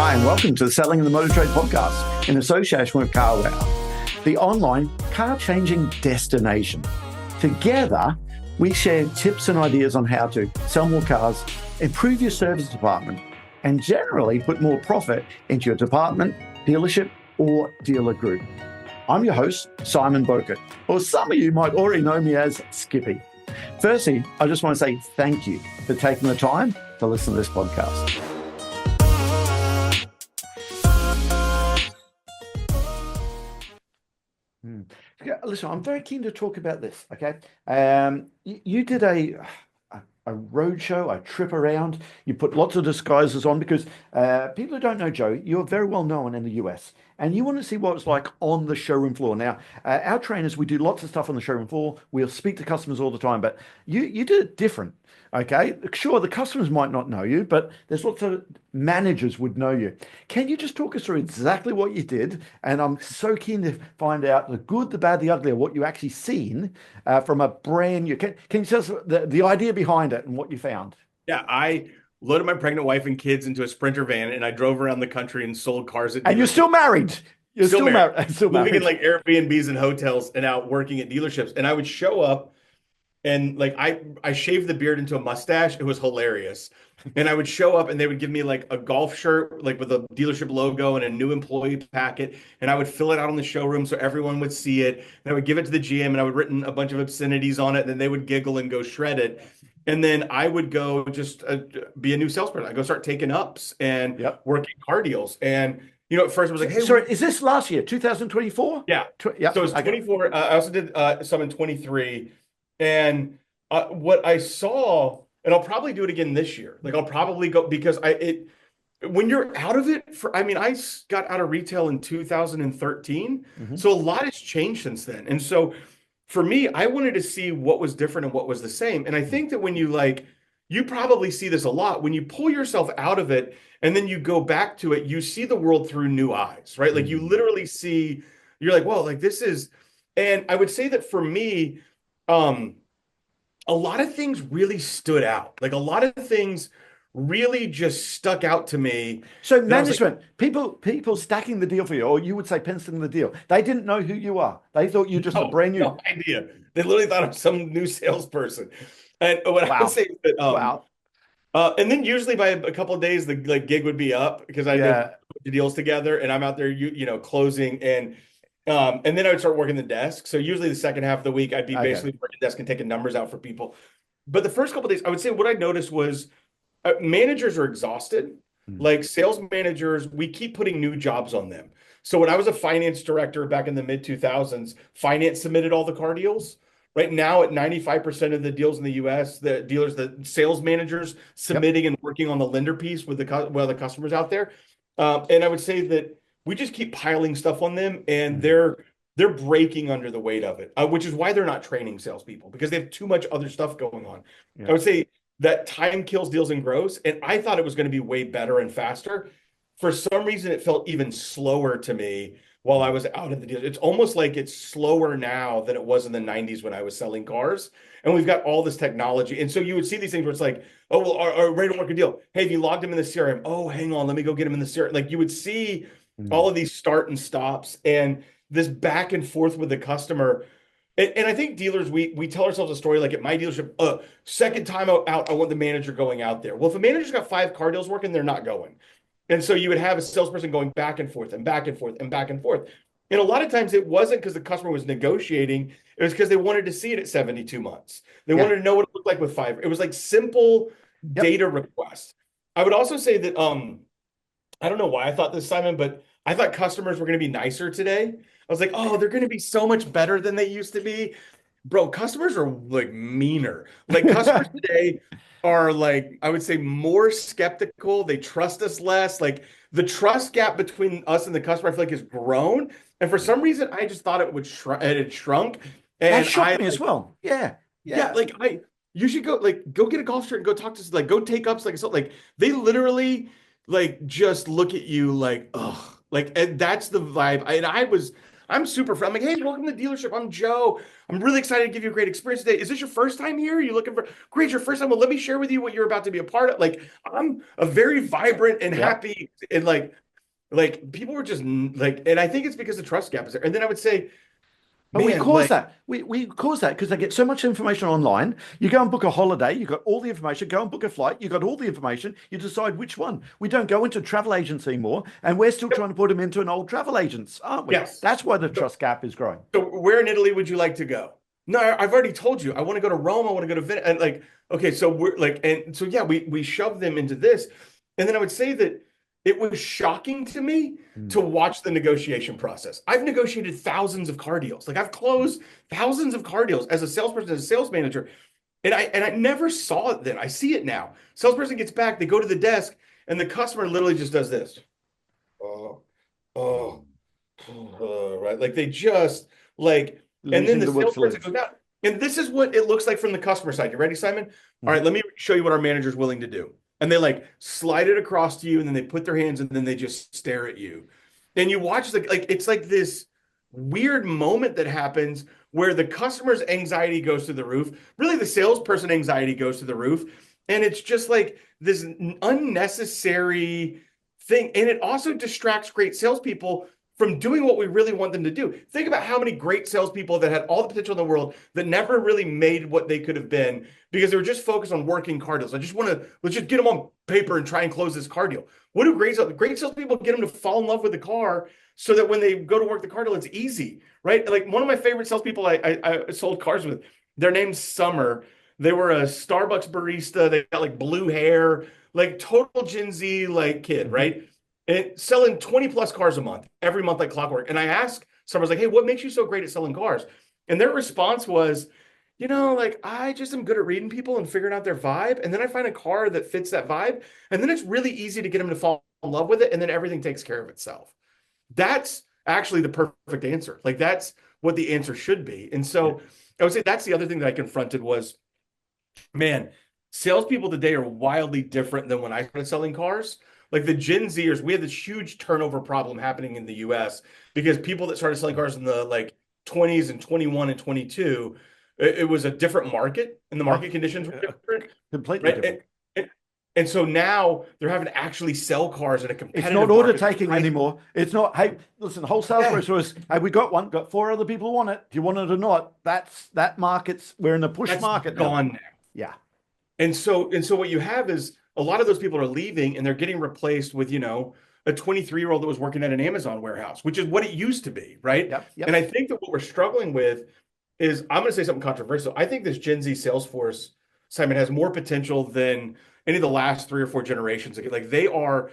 Hi, and welcome to the Selling in the Motor Trade podcast in association with CarWow, the online car-changing destination. Together, we share tips and ideas on how to sell more cars, improve your service department, and generally put more profit into your department, dealership, or dealer group. I'm your host, Simon Bowkett, or some of you might already know me as Skippy. Firstly, I just want to say thank you for taking the time to listen to this podcast. Listen, I'm very keen to talk about this, okay? You did a roadshow, a trip around. You put lots of disguises on because people who don't know Joe, you're very well known in the US, and you want to see what it's like on the showroom floor. Now, our trainers, we do lots of stuff on the showroom floor. We'll speak to customers all the time, but you did it different, okay? Sure, the customers might not know you, but there's lots of managers would know you. Can you just talk us through exactly what you did? And I'm so keen to find out the good, the bad, the ugly, what you actually seen from a brand new. Can you tell us the idea behind it and what you found? Yeah, I loaded my pregnant wife and kids into a Sprinter van, and I drove around the country and sold cars at dealerships. And you're still married. You're still married. Still living married. in like Airbnbs and hotels and out working at dealerships. And I would show up and like I shaved the beard into a mustache. It was hilarious. And I would show up and they would give me like a golf shirt, like with a dealership logo and a new employee packet. And I would fill it out on the showroom so everyone would see it. And I would give it to the GM and I would written a bunch of obscenities on it. And then they would giggle and go shred it. And then I would go just be a new salesperson. I go start taking ups and working car deals. And, you know, at first it was like, hey, sorry, is this last year, 2024? Yeah. Yeah. So it's 24. I also did some in 23. And what I saw, and I'll probably do it again this year. Like I'll probably go because when you're out of it I got out of retail in 2013. Mm-hmm. So a lot has changed since then. And so for me, I wanted to see what was different and what was the same. And I think that when you probably see this a lot, when you pull yourself out of it and then you go back to it, you see the world through new eyes, right? Like you literally see, you're like, well, like this is, and I would say that for me, a lot of things really stood out. Like a lot of things really just stuck out to me. So management, people stacking the deal for you, or you would say penciling the deal. They didn't know who you are. They thought you just a brand new. No idea. They literally thought I'm some new salesperson. And what I would say is that, and then usually by a couple of days, the gig would be up because I did the deals together and I'm out there, closing and then I would start working the desk. So usually the second half of the week, I'd be basically working the desk and taking numbers out for people. But the first couple of days, I would say what I noticed was managers are exhausted. Like sales managers, we keep putting new jobs on them. So when I was a finance director back in the mid 2000s, finance submitted all the car deals. Right now at 95% of the deals in the US, the sales managers submitting and working on the lender piece with the customers out there. And I would say that we just keep piling stuff on them and they're breaking under the weight of it, which is why they're not training salespeople because they have too much other stuff going on. I would say that time kills deals and grows. And I thought it was going to be way better and faster. For some reason, it felt even slower to me while I was out of the deal. It's almost like it's slower now than it was in the 90s when I was selling cars. And we've got all this technology. And so you would see these things where it's like, oh, well, are ready to work a deal. Hey, have you logged him in the CRM? Oh, hang on, let me go get him in the CRM. Like you would see all of these start and stops and this back and forth with the customer. And I think dealers, we tell ourselves a story like at my dealership, second time out, I want the manager going out there. Well, if a manager's got 5 car deals working, they're not going. And so you would have a salesperson going back and forth and back and forth and back and forth. And a lot of times it wasn't because the customer was negotiating. It was because they wanted to see it at 72 months. They wanted to know what it looked like with 5. It was like simple data requests. I would also say that, I don't know why I thought this, Simon, but I thought customers were going to be nicer today. I was like, oh, they're going to be so much better than they used to be. Bro, customers are like meaner. Like customers today are like, I would say more skeptical. They trust us less. Like the trust gap between us and the customer, I feel like has grown. And for some reason, I just thought it had shrunk. And that shocked me as well. Yeah. Like you should go get a golf shirt and go talk to go take ups like they literally like just look at you like, ugh. Like, and that's the vibe. I I'm super friendly. I'm like, hey, welcome to the dealership. I'm Joe. I'm really excited to give you a great experience today. Is this your first time here? Are you looking for great, your first time? Well, let me share with you what you're about to be a part of. Like, I'm a very vibrant and Yeah. happy and like people were just like, and I think it's because the trust gap is there. And then I would say, But we man, cause like, that. We cause that because they get so much information online. You go and book a holiday, you got all the information. Go and book a flight, you got all the information. You decide which one. We don't go into travel agents anymore, and we're still trying to put them into an old travel agents, aren't we? yes. That's why the So, trust gap is growing. so where in Italy would you like to go? No, I've already told you. I want to go to Rome. I want to go to Venice. And like, okay, so we're like, and so yeah, we shoved them into this. And then I would say that it was shocking to me to watch the negotiation process. I've negotiated thousands of car deals. Like I've closed thousands of car deals as a salesperson, as a sales manager. And I never saw it then. I see it now. Salesperson gets back, they go to the desk, and the customer literally just does this. Oh, oh, right. Like they just like, and then Losing the the will to salesperson live. goes out. And this is what it looks like from the customer side. You ready, Simon? All right, let me show you what our manager's willing to do. And they like slide it across to you, and then they put their hands and then they just stare at you. And you watch like it's like this weird moment that happens where the customer's anxiety goes to the roof. Really, the salesperson anxiety goes to the roof. And it's just like this unnecessary thing. And it also distracts great salespeople from doing what we really want them to do. Think about how many great salespeople that had all the potential in the world that never really made what they could have been because they were just focused on working car deals. Let's just get them on paper and try and close this car deal. What do great salespeople get them to fall in love with the car so that when they go to work the car deal, it's easy, right? Like one of my favorite salespeople I sold cars with, their name's Summer. They were a Starbucks barista. They got like blue hair, like total Gen Z like kid, right? And selling 20 plus cars a month, every month like clockwork. And I asked someone, like, hey, what makes you so great at selling cars? And their response was, like I just am good at reading people and figuring out their vibe. And then I find a car that fits that vibe. And then it's really easy to get them to fall in love with it. And then everything takes care of itself. That's actually the perfect answer. Like that's what the answer should be. And so I would say that's the other thing that I confronted was, man, salespeople today are wildly different than when I started selling cars. Like the Gen Zers, we had this huge turnover problem happening in the US because people that started selling cars in the like 20s and 21 and 22, it was a different market and the market conditions were different. Completely Right? different. And so now they're having to actually sell cars in a It's competitive not order market. taking anymore. It's not, hey, listen, the whole sales process was, hey, we got one, got four other people want it. Do you want it or not? That market's, we're in the push market gone now. Yeah. And so what you have is a lot of those people are leaving and they're getting replaced with, a 23-year-old that was working at an Amazon warehouse, which is what it used to be, right? Yep. And I think that what we're struggling with is, I'm going to say something controversial. I think this Gen Z sales force, Simon, has more potential than any of the last 3 or 4 generations. Like they are,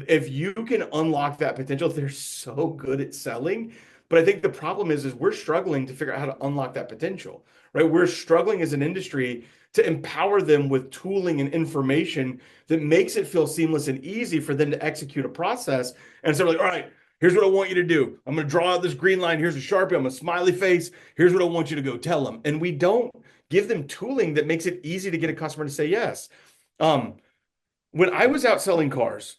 if you can unlock that potential, they're so good at selling. But I think the problem is we're struggling to figure out how to unlock that potential, right? We're struggling as an industry to empower them with tooling and information that makes it feel seamless and easy for them to execute a process. And so like, all right, here's what I want you to do. I'm going to draw out this green line. Here's a Sharpie. I'm a smiley face. Here's what I want you to go tell them. And we don't give them tooling that makes it easy to get a customer to say yes. When I was out selling cars,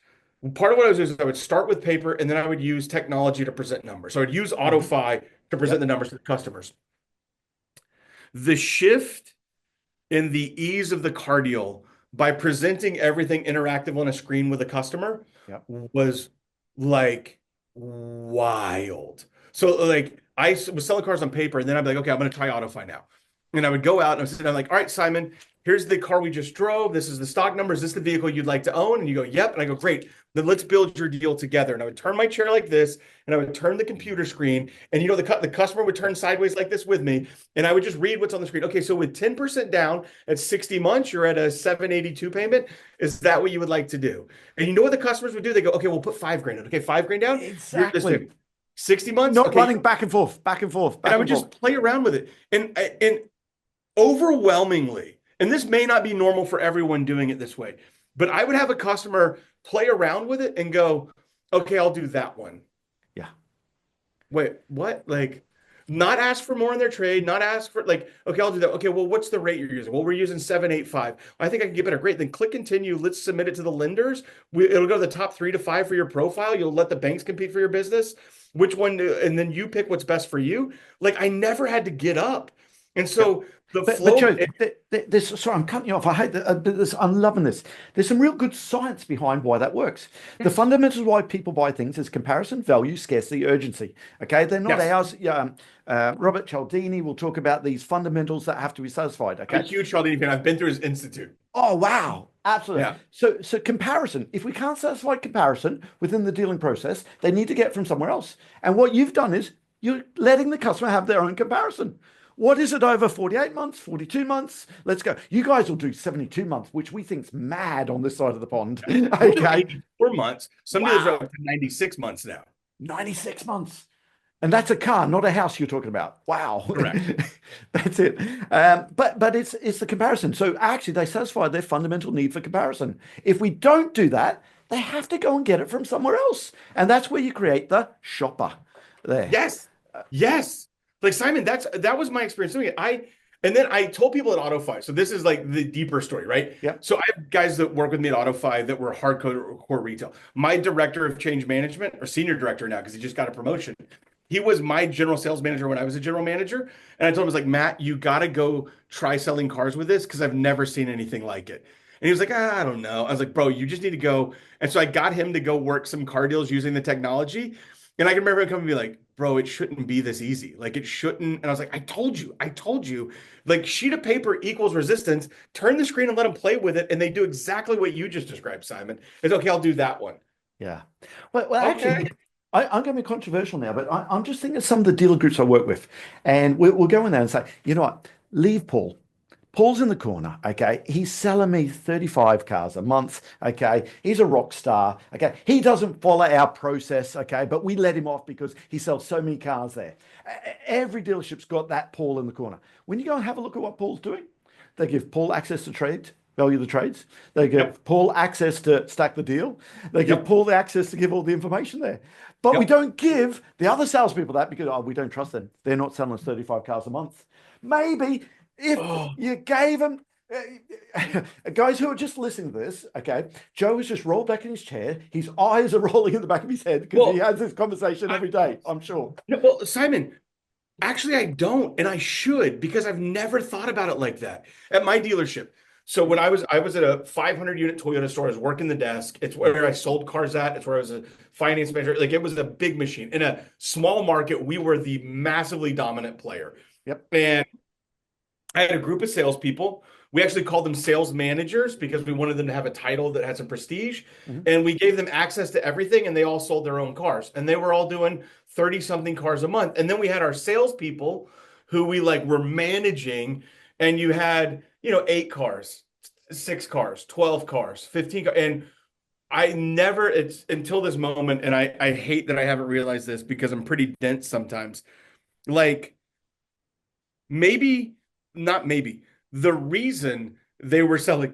part of what I was doing is I would start with paper and then I would use technology to present numbers. So I'd use AutoFi to present the numbers to the customers. The shift in the ease of the car deal by presenting everything interactive on a screen with a customer was like wild. So like I was selling cars on paper and then I'd be like, okay, I'm going to try AutoFi now. And I would go out and I'm like, all right, Simon, here's the car we just drove. This is the stock number. Is this the vehicle you'd like to own? And you go, yep. And I go, great. Then let's build your deal together. And I would turn my chair like this, and I would turn the computer screen. And the customer would turn sideways like this with me, and I would just read what's on the screen. Okay, so with 10% down at 60 months, you're at a 782 payment. Is that what you would like to do? And you know what the customers would do? They go, okay, we'll put $5,000 in. Okay, $5,000 down. Exactly. 60 months. Not okay. running back and forth, back and forth. And I would just play around with it. And overwhelmingly, and this may not be normal for everyone doing it this way, but I would have a customer play around with it and go, okay, I'll do that one. Yeah. Wait, what? Like, not ask for more in their trade, not ask for like, okay, I'll do that. Okay, well, what's the rate you're using? Well, we're using 785. I think I can get better. Great. Then click continue. Let's submit it to the lenders. It'll go to the top 3 to 5 for your profile. You'll let the banks compete for your business. Which one? And then you pick what's best for you. Like I never had to get up. And so the But flow. Joe, this, sorry, I'm cutting you off. I hate that. This, I'm loving this. There's some real good science behind why that works. The fundamentals of why people buy things is comparison, value, scarcity, urgency. Okay, they're not Yes. ours. Robert Cialdini will talk about these fundamentals that have to be satisfied. I'm a Okay. huge Cialdini fan. I've been through his institute. Oh wow, absolutely. Yeah. So comparison. If we can't satisfy comparison within the dealing process, they need to get from somewhere else. And what you've done is you're letting the customer have their own comparison. What is it over 48 months, 42 months? Let's go. You guys will do 72 months, which we think's mad on this side of the pond. Okay. 84 months. Some dealers are up to 96 months now. 96 months. And that's a car, not a house you're talking about. Wow. Correct. That's it. But it's the comparison. So actually they satisfy their fundamental need for comparison. If we don't do that, they have to go and get it from somewhere else. And that's where you create the shopper there. Yes. Yes. Like Simon, that was my experience doing it. And then I told people at AutoFi. So this is like the deeper story, right? Yeah. So I have guys that work with me at AutoFi that were hardcore core retail. My director of change management, or senior director now, because he just got a promotion. He was my general sales manager when I was a general manager. And I told him, I was like, Matt, you got to go try selling cars with this because I've never seen anything like it. And he was like, I don't know. I was like, bro, you just need to go. And so I got him to go work some car deals using the technology. And I can remember him coming and be like, bro, it shouldn't be this easy. Like it shouldn't. And I was like, I told you, like sheet of paper equals resistance. Turn the screen and let them play with it. And they do exactly what you just described, Simon. It's okay. I'll do that one. Yeah. Well, actually, I'm going to be controversial now, but I'm just thinking of some of the dealer groups I work with. And we'll go in there and say, you know what? Leave Paul. Paul's in the corner, okay? He's selling me 35 cars a month, okay? He's a rock star, okay? He doesn't follow our process, okay? But we let him off because he sells so many cars there. Every dealership's got that Paul in the corner. When you go and have a look at what Paul's doing, they give Paul access to trade, value the trades. They give Paul access to stack the deal. They give Paul the access to give all the information there. But we don't give the other salespeople that because we don't trust them. They're not selling us 35 cars a month. Maybe if you gave them, guys who are just listening to this, okay, Joe has just rolled back in his chair. His eyes are rolling in the back of his head because he has this conversation every day, I'm sure. Well, Simon, actually, I don't, and I should because I've never thought about it like that at my dealership. So when I was at a 500 unit Toyota store, I was working the desk. It's where I sold cars at. It's where I was a finance manager. Like it was a big machine. In a small market, we were the massively dominant player. Yep. And I had a group of salespeople. We actually called them sales managers because we wanted them to have a title that had some prestige. Mm-hmm. And we gave them access to everything, and they all sold their own cars. And they were all doing 30-something cars a month. And then we had our salespeople who we were managing, and you had 8 cars, 6 cars, 12 cars, 15 cars. And I never, it's until this moment, and I hate that I haven't realized this because I'm pretty dense sometimes. The reason they were selling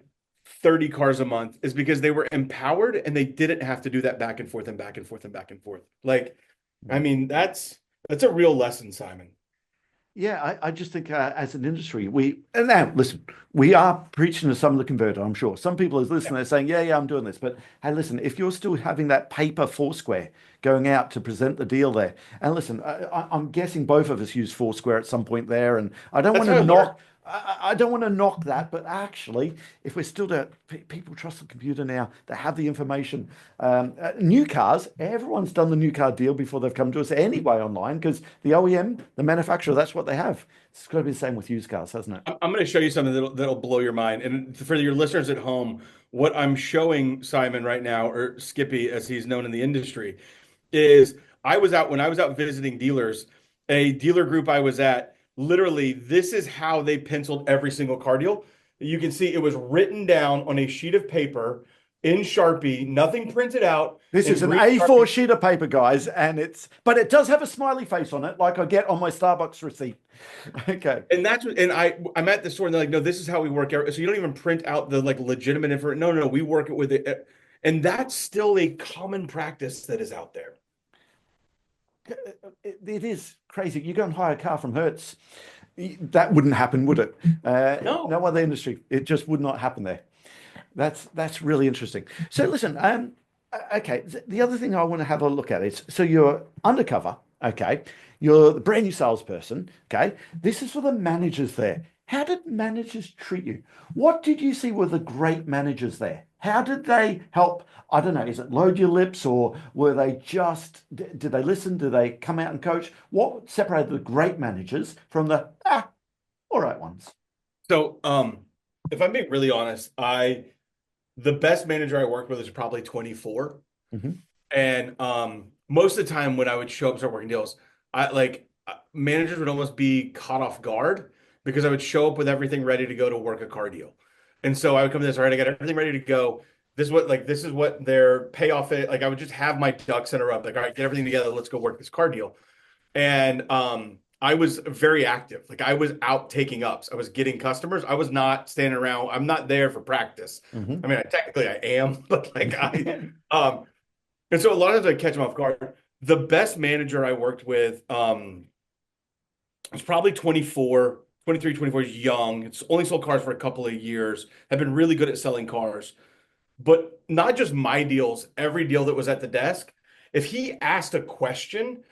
30 cars a month is because they were empowered and they didn't have to do that back and forth and back and forth and back and forth. I mean, that's a real lesson, Simon. Yeah, I just think as an industry, and now listen, we are preaching to some of the converter, I'm sure. Some people are listening, they're saying, yeah, I'm doing this. But hey, listen, if you're still having that paper Foursquare going out to present the deal there, and listen, I'm guessing both of us use Foursquare at some point there, and I don't want to knock. I don't want to knock that, but actually, if we're still there, people trust the computer now. They have the information. New cars, everyone's done the new car deal before they've come to us anyway online because the OEM, the manufacturer, that's what they have. It's got to be the same with used cars, hasn't it? I'm going to show you something that'll blow your mind. And for your listeners at home, what I'm showing Simon right now, or Skippy as he's known in the industry, is when I was out visiting dealers, a dealer group I was at, literally, this is how they penciled every single car deal. You can see it was written down on a sheet of paper in Sharpie, nothing printed out. This is an A4 sheet of paper, guys, but it does have a smiley face on it, like I get on my Starbucks receipt. Okay. And I'm at the store and they're like, no, this is how we work. So you don't even print out the legitimate information. No, we work it with it. And that's still a common practice that is out there. it is crazy. You go and hire a car from Hertz, that wouldn't happen, would it? No. No other industry, it just would not happen there. That's really interesting. So listen, okay. The other thing I want to have a look at is, so you're undercover, okay? You're the brand new salesperson, okay? This is for the managers there. How did managers treat you? What did you see were the great managers there? How did they help? I don't know, is it load your lips, or were they just, did they listen? Did they come out and coach? What separated the great managers from the, all right ones? So, if I'm being really honest, the best manager I worked with is probably 24. Mm-hmm. And most of the time when I would show up to start working deals, managers would almost be caught off guard because I would show up with everything ready to go to work a car deal. And so I would come to this, all right, I got everything ready to go. This is what their payoff is. Like I would just have my ducks in a row. Like, all right, get everything together. Let's go work this car deal. And I was very active. Like I was out taking ups. I was getting customers. I was not standing around. I'm not there for practice. Mm-hmm. I mean, technically I am, but like and so a lot of times I catch them off guard. The best manager I worked with was probably 24, 23, 24, is young. It's only sold cars for a couple of years, have been really good at selling cars. But not just my deals, every deal that was at the desk. If he asked a question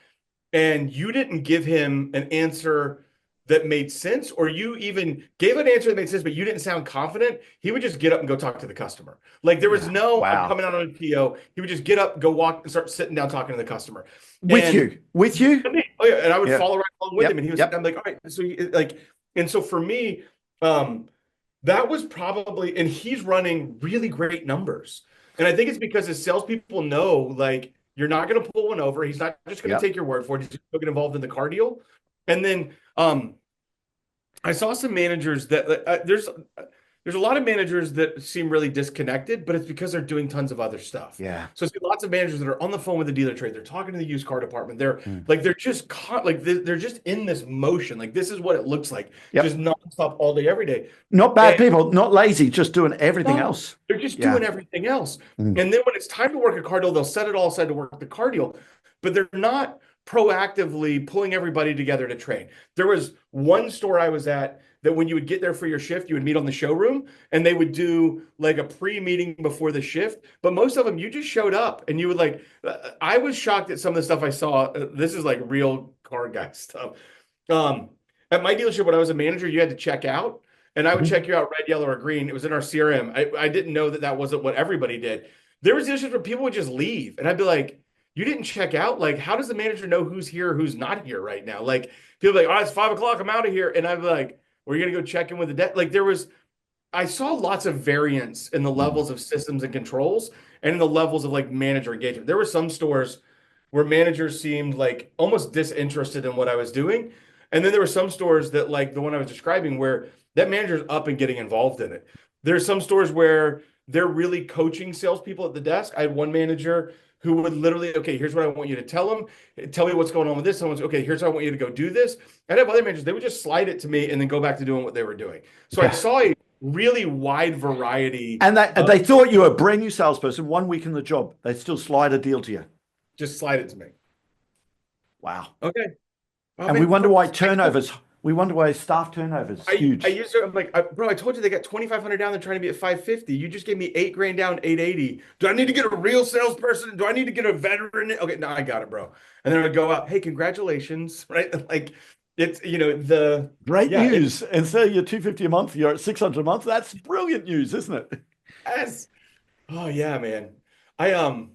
and you didn't give him an answer that made sense, or you even gave an answer that made sense, but you didn't sound confident, he would just get up and go talk to the customer. Like there was no, I'm coming out on a PO. He would just get up, go walk, and start sitting down talking to the customer. With you. Oh yeah, and I would follow right along with him, and he was. I'm like, all right. So and so for me, that was probably, and he's running really great numbers, and I think it's because his salespeople know, like, you're not going to pull one over. He's not just going to take your word for it. He's just going to get involved in the car deal, and then I saw some managers that there's a lot of managers that seem really disconnected, but it's because they're doing tons of other stuff. Yeah. So I see lots of managers that are on the phone with the dealer trade. They're talking to the used car department. They're like, they're just caught, like they're just in this motion. Like this is what it looks like. Just nonstop all day, every day. Not bad people, not lazy, just doing everything else. They're just doing everything else. And then when it's time to work a car deal, they'll set it all aside to work the car deal, but they're not proactively pulling everybody together to train. There was one store I was at that when you would get there for your shift, you would meet on the showroom and they would do like a pre-meeting before the shift. But most of them, you just showed up and you would like, I was shocked at some of the stuff I saw. This is like real car guy stuff. At my dealership, when I was a manager, you had to check out and I would check you out red, yellow, or green. It was in our CRM. I didn't know that wasn't what everybody did. There was dealerships where people would just leave and I'd be like, you didn't check out? Like, how does the manager know who's here, who's not here right now? Like, people be like, oh, it's 5 o'clock, I'm out of here. And I'd be like, we're going to go check in with the debt. Like I saw lots of variance in the levels of systems and controls and in the levels of like manager engagement. There were some stores where managers seemed like almost disinterested in what I was doing. And then there were some stores that, like the one I was describing, where that manager's up and getting involved in it. There's some stores where they're really coaching salespeople at the desk. I had one manager who would literally, okay, here's what I want you to tell them. Tell me what's going on with this. Someone's, okay, here's how I want you to go do this. I'd have other managers, they would just slide it to me and then go back to doing what they were doing. So I saw a really wide variety. And they thought you were a brand new salesperson, 1 week in the job. They'd still slide a deal to you. Just slide it to me. Wow. Okay. And we wonder why staff turnover is huge. I'm like, bro, I told you they got 2,500 down. They're trying to be at 550. You just gave me $8,000 down, 880. Do I need to get a real salesperson? Do I need to get a veteran? Okay, no, I got it, bro. And then I go out, hey, congratulations, right? Like it's, the great news. Instead of your 250 a month, you're at 600 a month. That's brilliant news, isn't it? Yes. Oh yeah, man. I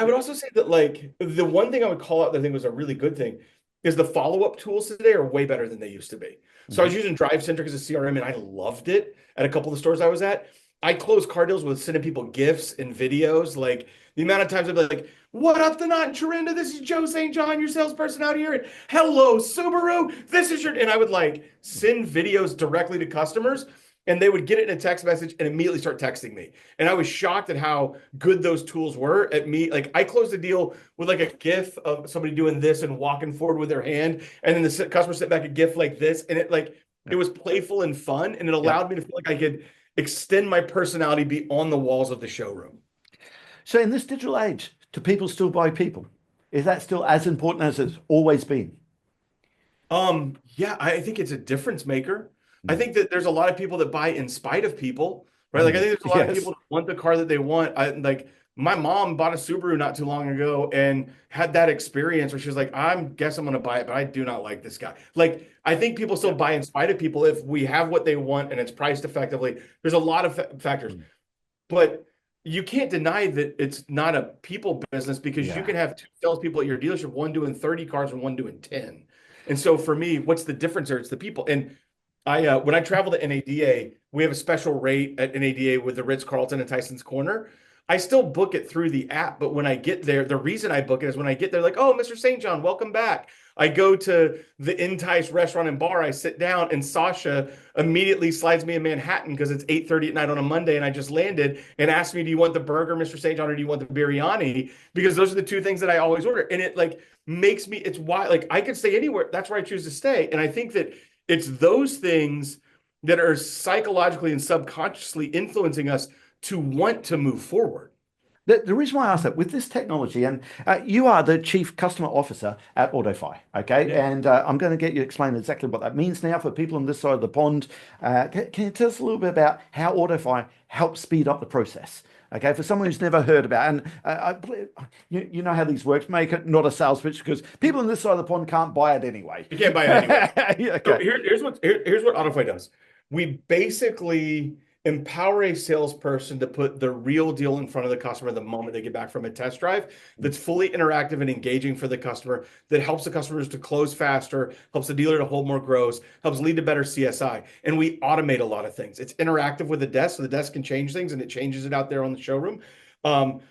would also say that like the one thing I would call out that I think was a really good thing is the follow-up tools today are way better than they used to be. So I was using DriveCentric as a CRM and I loved it at a couple of the stores I was at. I closed car deals with sending people GIFs and videos. Like the amount of times I'd be like, what up the knot in Charinda? This is Joe St. John, your salesperson out here. And hello, Subaru. This is and I would like send videos directly to customers and they would get it in a text message and immediately start texting me. And I was shocked at how good those tools were at me. Like I closed a deal with like a GIF of somebody doing this and walking forward with their hand. And then the customer sent back a GIF like this. And it was playful and fun. And it allowed me to feel like I could extend my personality beyond the walls of the showroom. So in this digital age, do people still buy people? Is that still as important as it's always been? Yeah, I think it's a difference maker. I Mm. think that there's a lot of people that buy in spite of people, right? Like I think there's a lot of Yes. people that want the car that they want. I like my mom bought a Subaru not too long ago and had that experience where she was like, I'm gonna buy it, but I do not like this guy. Like I think people still Yeah. buy in spite of people if we have what they want and it's priced effectively. There's a lot of factors, Mm. but you can't deny that it's not a people business because you Yeah. can have two salespeople at your dealership, one doing 30 cars and one doing 10. And so for me, what's the difference there? It's the people. And when I travel to NADA, we have a special rate at NADA with the Ritz-Carlton and Tyson's Corner. I still book it through the app, but when I get there, the reason I book it is when I get there, like, oh, Mr. St. John, welcome back. I go to the Entice restaurant and bar, I sit down, and Sasha immediately slides me in Manhattan because it's 8:30 at night on a Monday and I just landed and asked me, do you want the burger, Mr. St. John, or do you want the biryani? Because those are the two things that I always order. And it like makes me, it's why, like I could stay anywhere. That's where I choose to stay. And I think that it's those things that are psychologically and subconsciously influencing us to want to move forward. The reason why I asked that with this technology, and you are the chief customer officer at AutoFi, okay? Yeah. And I'm going to get you to explain exactly what that means now for people on this side of the pond. Can you tell us a little bit about how AutoFi helps speed up the process? Okay, for someone who's never heard about, and you know how these works. Make it not a sales pitch because people on this side of the pond can't buy it anyway. You can't buy it anyway. Yeah, So okay. here's what AutoFi does. We basically empower a salesperson to put the real deal in front of the customer the moment they get back from a test drive that's fully interactive and engaging for the customer, that helps the customers to close faster, helps the dealer to hold more gross, helps lead to better CSI. And we automate a lot of things. It's interactive with the desk, so the desk can change things and it changes it out there on the showroom. Um,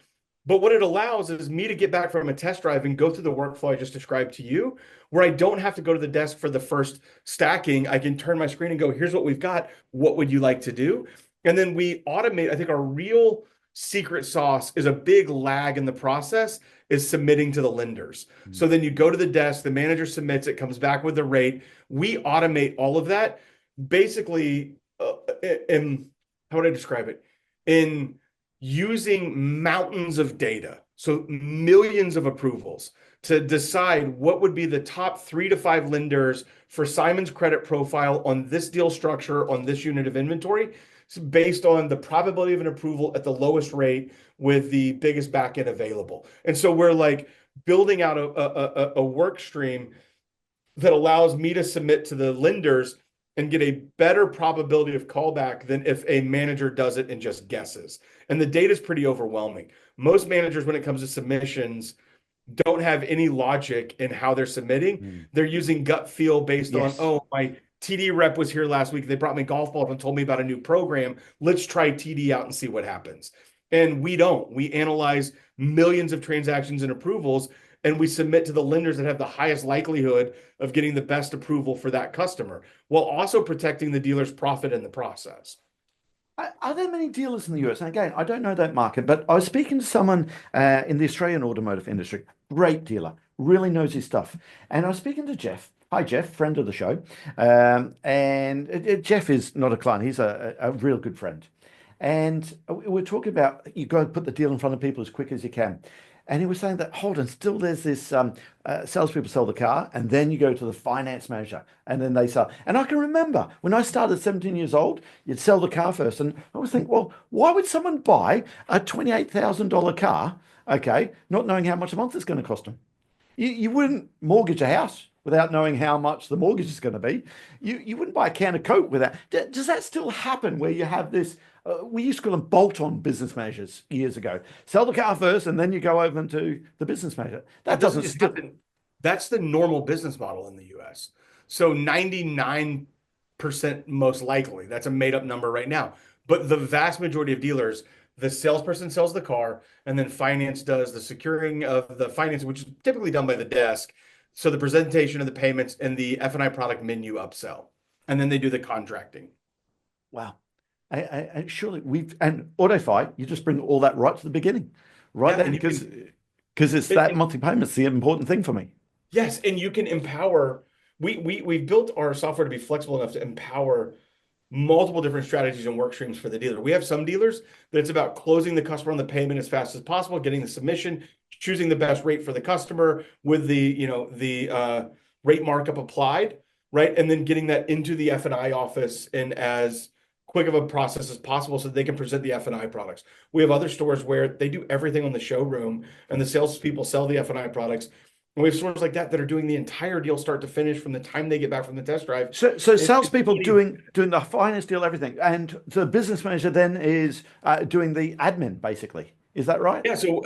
but what it allows is me to get back from a test drive and go through the workflow I just described to you, where I don't have to go to the desk for the first stacking. I can turn my screen and go, here's what we've got. What would you like to do? And then we automate. I think our real secret sauce is a big lag in the process is submitting to the lenders. So then you go to the desk, the manager submits it, comes back with the rate. We automate all of that basically in, how would I describe it? In using mountains of data, so millions of approvals, to decide what would be the top 3 to 5 lenders for Simon's credit profile on this deal structure on this unit of inventory, based on the probability of an approval at the lowest rate with the biggest back end available. And so we're like building out a work stream that allows me to submit to the lenders and get a better probability of callback than if a manager does it and just guesses. And the data is pretty overwhelming. Most managers, when it comes to submissions, don't have any logic in how they're submitting. They're using gut feel based on, Yes. oh, my TD rep was here last week. They brought me golf balls and told me about a new program. Let's try TD out and see what happens. And we don't. We analyze millions of transactions and approvals, and we submit to the lenders that have the highest likelihood of getting the best approval for that customer, while also protecting the dealer's profit in the process. Are there many dealers in the US? And again, I don't know that market, but I was speaking to someone in the Australian automotive industry, great dealer, really knows his stuff. And I was speaking to Jeff. Hi, Jeff, friend of the show. Jeff is not a client, he's a real good friend. And we're talking about you got to put the deal in front of people as quick as you can. And he was saying that, hold on, still there's this salespeople sell the car, and then you go to the finance manager, and then they sell. And I can remember when I started 17 years old, you'd sell the car first. And I was thinking, well, why would someone buy a $28,000 car, okay, not knowing how much a month it's going to cost them? You wouldn't mortgage a house without knowing how much the mortgage is going to be. You wouldn't buy a can of Coke without. Does that still happen where you have this? We used to call them bolt-on business managers years ago. Sell the car first, and then you go over into the business manager. That doesn't doesn't just still. happen. That's the normal business model in the US. So 99% most likely, that's a made up number right now. But the vast majority of dealers, the salesperson sells the car, and then finance does the securing of the finance, which is typically done by the desk. So the presentation of the payments and the F&I product menu upsell. And then they do the contracting. Wow. Surely and AutoFi, you just bring all that right to the beginning, right Yeah, there, and you because can it's that monthly payment's the important thing for me. yes, and you can empower. We've built our software to be flexible enough to empower multiple different strategies and work streams for the dealer. We have some dealers that it's about closing the customer on the payment as fast as possible, getting the submission, choosing the best rate for the customer with the rate markup applied, right? And then getting that into the F&I office in as quick of a process as possible so they can present the F&I products. We have other stores where they do everything on the showroom and the salespeople sell the F&I products. And we have stores like that that are doing the entire deal start to finish from the time they get back from the test drive. So salespeople doing the finance deal, everything, and the business manager then is doing the admin, basically. Is that right? Yeah. So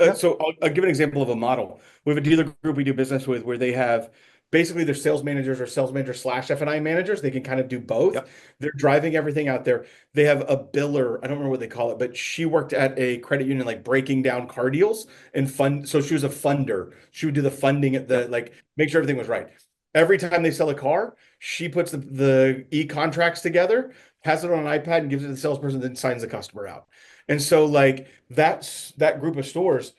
I'll give an example of a model. We have a dealer group we do business with where they have basically their sales managers or sales manager slash F&I managers. They can kind of do both. Yep. They're driving everything out there. They have a biller. I don't remember what they call it, but she worked at a credit union, like breaking down car deals and fund. So she was a funder. She would do the funding at the, like, make sure everything was right. Every time they sell a car, she puts the e-contracts together, has it on an iPad and gives it to the salesperson, then signs the customer out. And so like that group of stores,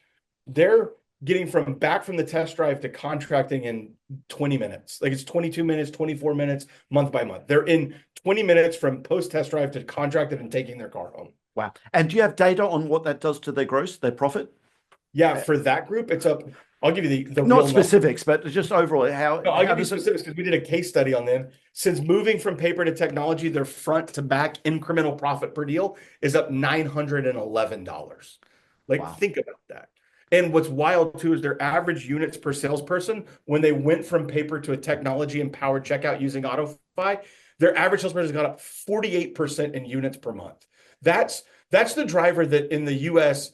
they're getting back from the test drive to contracting in 20 minutes. Like it's 22 minutes, 24 minutes, month by month. They're in 20 minutes from post test drive to contracted and taking their car home. Wow. And do you have data on what that does to their gross, their profit? Yeah, for that group, it's up. I'll give you the not real specifics, but just overall how. No, I'll give you specifics because we did a case study on them. Since moving from paper to technology, their front to back incremental profit per deal is up $911. Like, wow. Think about that. And what's wild too is their average units per salesperson when they went from paper to a technology empowered checkout using AutoFi, their average salesperson got up 48% in units per month. That's the driver that in the US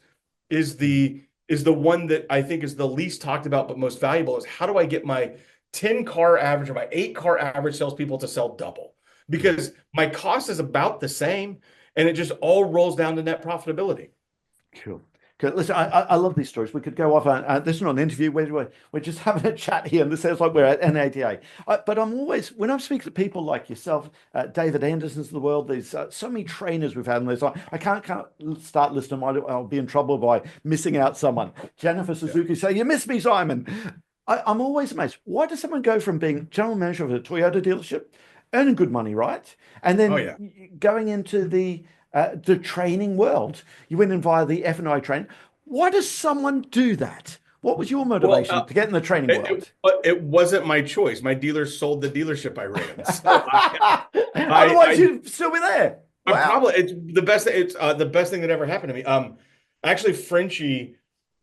is the one that I think is the least talked about but most valuable is how do I get my 10 car average or my 8 car average salespeople to sell double? Because my cost is about the same and it just all rolls down to net profitability. Cool. Listen, I love these stories. We could go off on this is not an interview. We're just having a chat here, and this sounds like we're at NADA. But I'm always, when I'm speaking to people like yourself, David Anderson's of the world, there's so many trainers we've had, and there's I can't start listing them. I'll be in trouble by missing out someone. Jennifer Suzuki say, "You missed me, Simon." I'm always amazed. Why does someone go from being general manager of a Toyota dealership, earning good money, right, and then going into the training world? You went in via the F&I training. Why does someone do that? What was your motivation to get in the training world? It wasn't my choice. My dealer sold the dealership I ran. So otherwise, you'd still be there. Wow. It's the best. It's the best thing that ever happened to me. Actually, Frenchie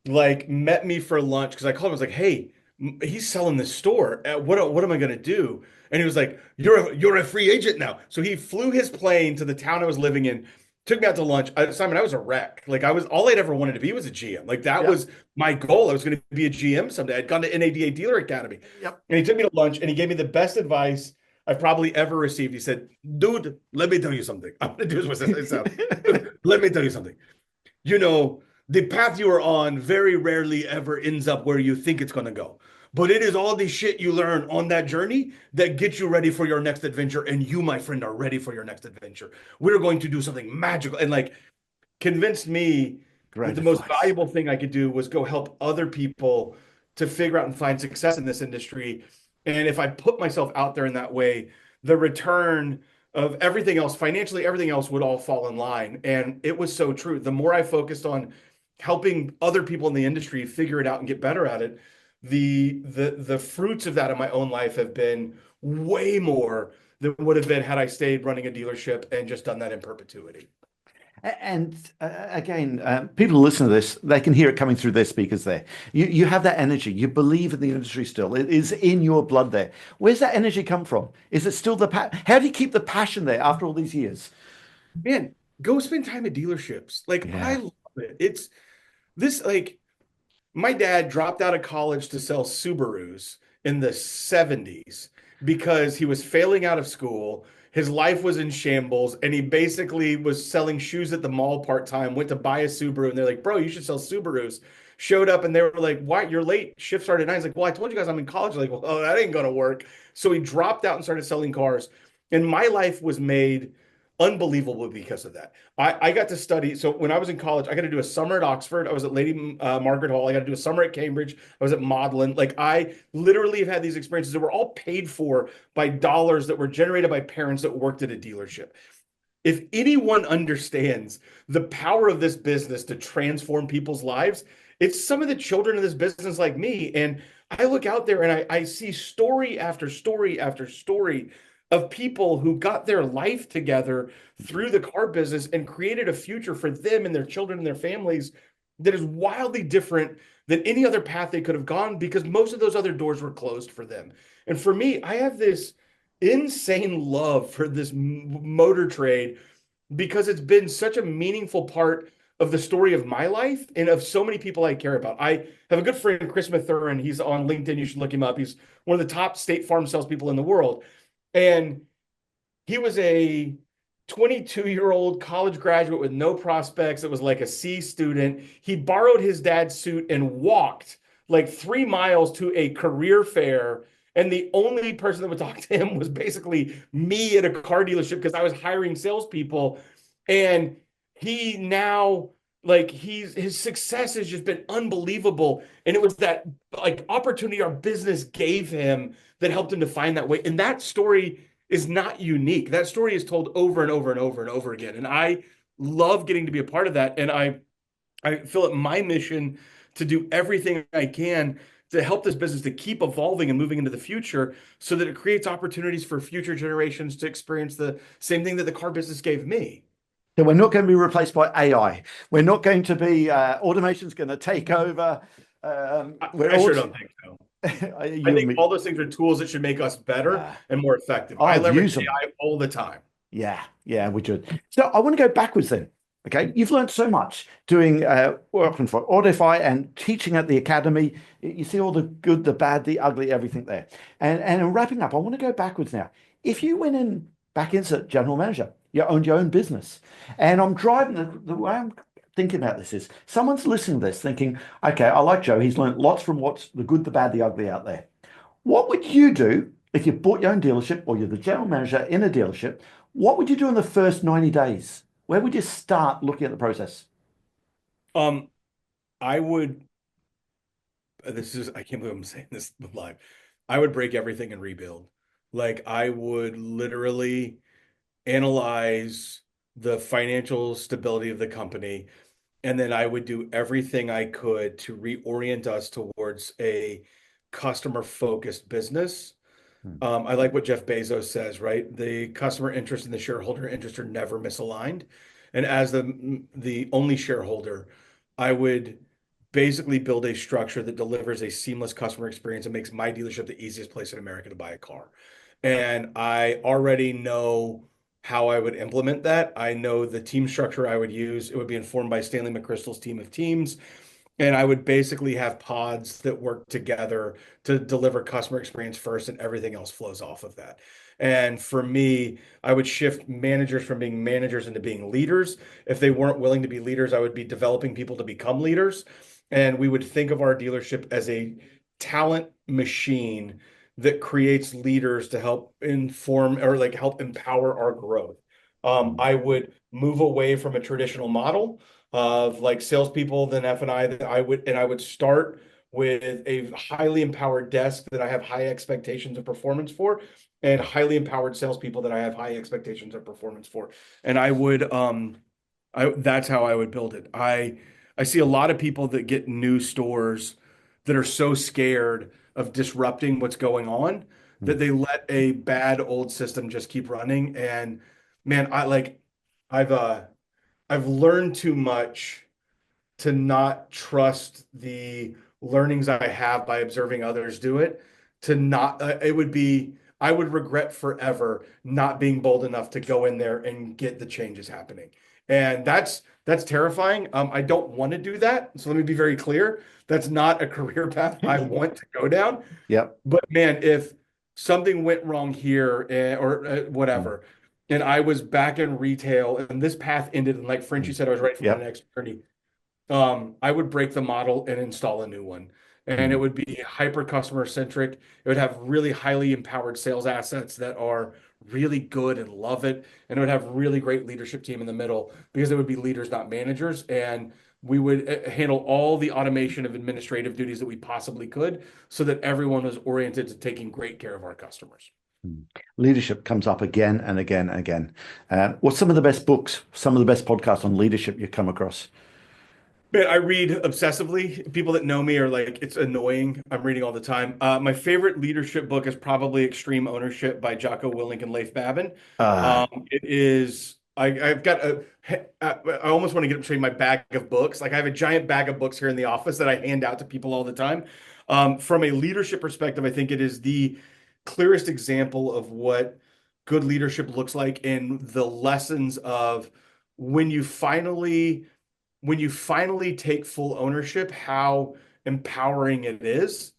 like met me for lunch because I called him. I was like, "Hey, he's selling this store. What am I gonna do?" And he was like, "You're a free agent now." So he flew his plane to the town I was living in, took me out to lunch. Simon, I was a wreck. Like all I'd ever wanted to be was a GM. Like that was my goal. I was going to be a GM someday. I'd gone to NADA Dealer Academy. Yep. And he took me to lunch and he gave me the best advice I've probably ever received. He said, "Dude, let me tell you something." I'm going to do this. Let me tell you something. The path you are on very rarely ever ends up where you think it's going to go. But it is all the shit you learn on that journey that gets you ready for your next adventure. And you, my friend, are ready for your next adventure. We're going to do something magical. And like convinced me that the most valuable thing I could do was go help other people to figure out and find success in this industry. And if I put myself out there in that way, the return of everything else, financially, everything else would all fall in line. And it was so true. The more I focused on helping other people in the industry figure it out and get better at it, the fruits of that in my own life have been way more than would have been had I stayed running a dealership and just done that in perpetuity. And again, people who listen to this, they can hear it coming through their speakers there. You have that energy. You believe in the industry still. It is in your blood there. Where's that energy come from? Is it still how do you keep the passion there after all these years? Man, go spend time at dealerships. I love it. It's this my dad dropped out of college to sell Subarus in the 70s because he was failing out of school. His life was in shambles, and he basically was selling shoes at the mall part-time, went to buy a Subaru, and they're like, "Bro, you should sell Subarus." Showed up, and they were like, "Why? You're late. Shift started at 9." He's like, "Well, I told you guys I'm in college." They're like, "Well, oh, that ain't going to work." So he dropped out and started selling cars. And my life was made unbelievable because of that. I got to study. So when I was in college, I got to do a summer at Oxford. I was at Lady Margaret Hall. I got to do a summer at Cambridge. I was at Magdalen. I literally have had these experiences that were all paid for by dollars that were generated by parents that worked at a dealership. if anyone understands the power of this business to transform people's lives, it's some of the children of this business like me. And I look out there and I see story after story after story of people who got their life together through the car business and created a future for them and their children and their families that is wildly different than any other path they could have gone because most of those other doors were closed for them. And for me, I have this insane love for this motor trade because it's been such a meaningful part of the story of my life and of so many people I care about. I have a good friend, Chris Mathurin. He's on LinkedIn. You should look him up. He's one of the top State Farm salespeople in the world. And he was a 22-year-old college graduate with no prospects. It was like a C student. He borrowed his dad's suit and walked like 3 miles to a career fair. And the only person that would talk to him was basically me at a car dealership because I was hiring salespeople. And he now, like, his success has just been unbelievable. And it was that like opportunity our business gave him that helped him to find that way. And that story is not unique. That story is told over and over and over and over again. And I love getting to be a part of that. And I feel it my mission to do everything I can to help this business to keep evolving and moving into the future so that it creates opportunities for future generations to experience the same thing that the car business gave me. So we're not going to be replaced by AI. We're not going to be automation's going to take over. I sure don't think so. I think all those things are tools that should make us better and more effective. I leverage AI all the time. Yeah, we should. So I want to go backwards then. Okay, you've learned so much doing working for Audify and teaching at the academy. You see all the good, the bad, the ugly, everything there. And in wrapping up, I want to go backwards now. If you went in back into general manager, you owned your own business, and I'm driving the way I'm thinking about this is someone's listening to this thinking, okay, I like Joe. He's learned lots from what's the good, the bad, the ugly out there. What would you do if you bought your own dealership or you're the general manager in a dealership? What would you do in the first 90 days? Where would you start looking at the process? I would, I can't believe I'm saying this live. I would break everything and rebuild. Like I would literally analyze the financial stability of the company. And then I would do everything I could to reorient us towards a customer focused business. I like what Jeff Bezos says, right? The customer interest and the shareholder interest are never misaligned. And as the only shareholder, I would basically build a structure that delivers a seamless customer experience and makes my dealership the easiest place in America to buy a car. And I already know how I would implement that. I know the team structure I would use. It would be informed by Stanley McChrystal's team of teams. And I would basically have pods that work together to deliver customer experience first, and everything else flows off of that. And for me, I would shift managers from being managers into being leaders. If they weren't willing to be leaders, I would be developing people to become leaders. And we would think of our dealership as a talent machine that creates leaders to help inform or like help empower our growth. I would move away from a traditional model of like salespeople, then F&I. That I would start with a highly empowered desk that I have high expectations of performance for, and highly empowered salespeople that I have high expectations of performance for. And I would that's how I would build it. I see a lot of people that get new stores that are so scared of disrupting what's going on that they let a bad old system just keep running. And man, I've I've learned too much to not trust the learnings I have by observing others do it. To not, it would be, I would regret forever not being bold enough to go in there and get the changes happening. And that's terrifying. I don't want to do that. So let me be very clear. That's not a career path I want to go down. Yep. But man, if something went wrong here or whatever, and I was back in retail and this path ended, and like Frenchie said, I was right for my next journey. I would break the model and install a new one. And it would be hyper customer centric. It would have really highly empowered sales assets that are really good and love it. And it would have really great leadership team in the middle because it would be leaders, not managers. And we would handle all the automation of administrative duties that we possibly could so that everyone was oriented to taking great care of our customers. Leadership comes up again and again and again. What's some of the best books, some of the best podcasts on leadership you come across? Man, I read obsessively. People that know me are like, it's annoying. I'm reading all the time. My favorite leadership book is probably Extreme Ownership by Jocko Willink and Leif Babin. It is, I've got I almost want to get up and show you my bag of books. Like I have a giant bag of books here in the office that I hand out to people all the time. From a leadership perspective, I think it is the clearest example of what good leadership looks like in the lessons of when you finally take full ownership, how empowering it is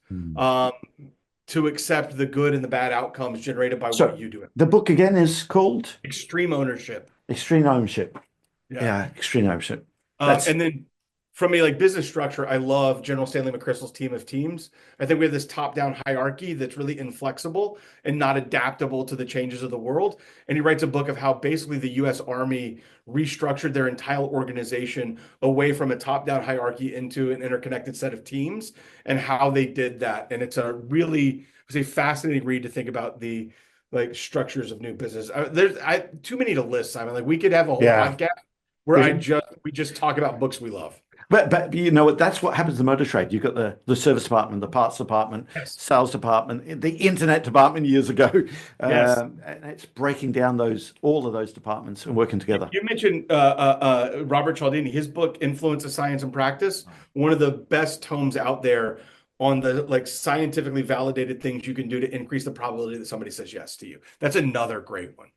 to accept the good and the bad outcomes generated by what you do. The book again is called Extreme Ownership. Extreme Ownership. Yeah, Extreme Ownership. And then from a business structure, I love General Stanley McChrystal's Team of Teams. I think we have this top-down hierarchy that's really inflexible and not adaptable to the changes of the world. And he writes a book of how basically the U.S. Army restructured their entire organization away from a top-down hierarchy into an interconnected set of teams and how they did that. And it's a fascinating read to think about the structures of new business. There's too many to list, Simon. Like we could have a whole podcast where we just talk about books we love. But you know what? That's what happens in the motor trade. You've got the service department, the parts department, sales department, the internet department years ago. And it's breaking down all of those departments and working together. You mentioned Robert Cialdini, his book Influence of Science and Practice, one of the best tomes out there on the scientifically validated things you can do to increase the probability that somebody says yes to you. That's another great one.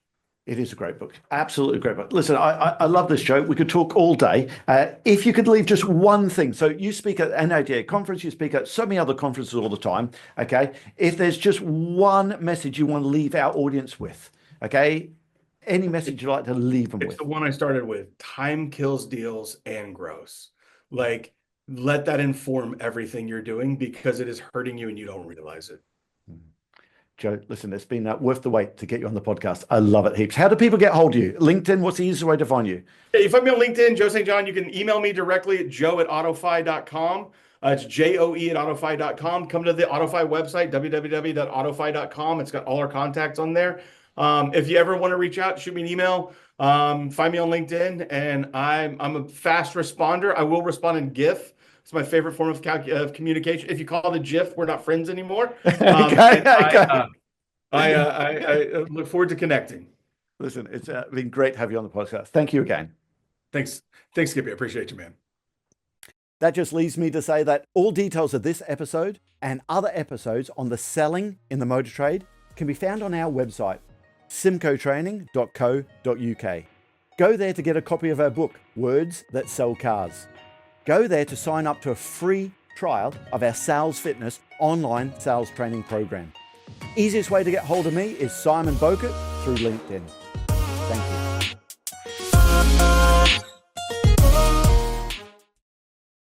It is a great book. Absolutely great book. Listen, I love this show. We could talk all day. If you could leave just one thing. So you speak at NADA conference, you speak at so many other conferences all the time. Okay. If there's just one message you want to leave our audience with, okay, any message you'd like to leave them with? It's the one I started with. Time kills deals and grows. Let that inform everything you're doing because it is hurting you and you don't realize it. Joe, listen, it's been worth the wait to get you on the podcast. I love it heaps. How do people get hold of you? LinkedIn, what's the easiest way to find you? Yeah, you find me on LinkedIn, Joe St. John. You can email me directly at joe@autofi.com. It's JOE@autofi.com. Come to the AutoFi website, www.autofi.com. It's got all our contacts on there. If you ever want to reach out, shoot me an email. Find me on LinkedIn, and I'm a fast responder. I will respond in GIF. It's my favorite form of communication. If you call it a GIF, we're not friends anymore. I look forward to connecting. Listen, it's been great to have you on the podcast. Thank you again. Thanks, Skippy. I appreciate you, man. That just leaves me to say that all details of this episode and other episodes on the selling in the motor trade can be found on our website, symcotraining.co.uk. Go there to get a copy of our book, Words That Sell Cars. Go there to sign up to a free trial of our Sales Fitness online sales training program. Easiest way to get hold of me is Simon Bowkett through LinkedIn. Thank you.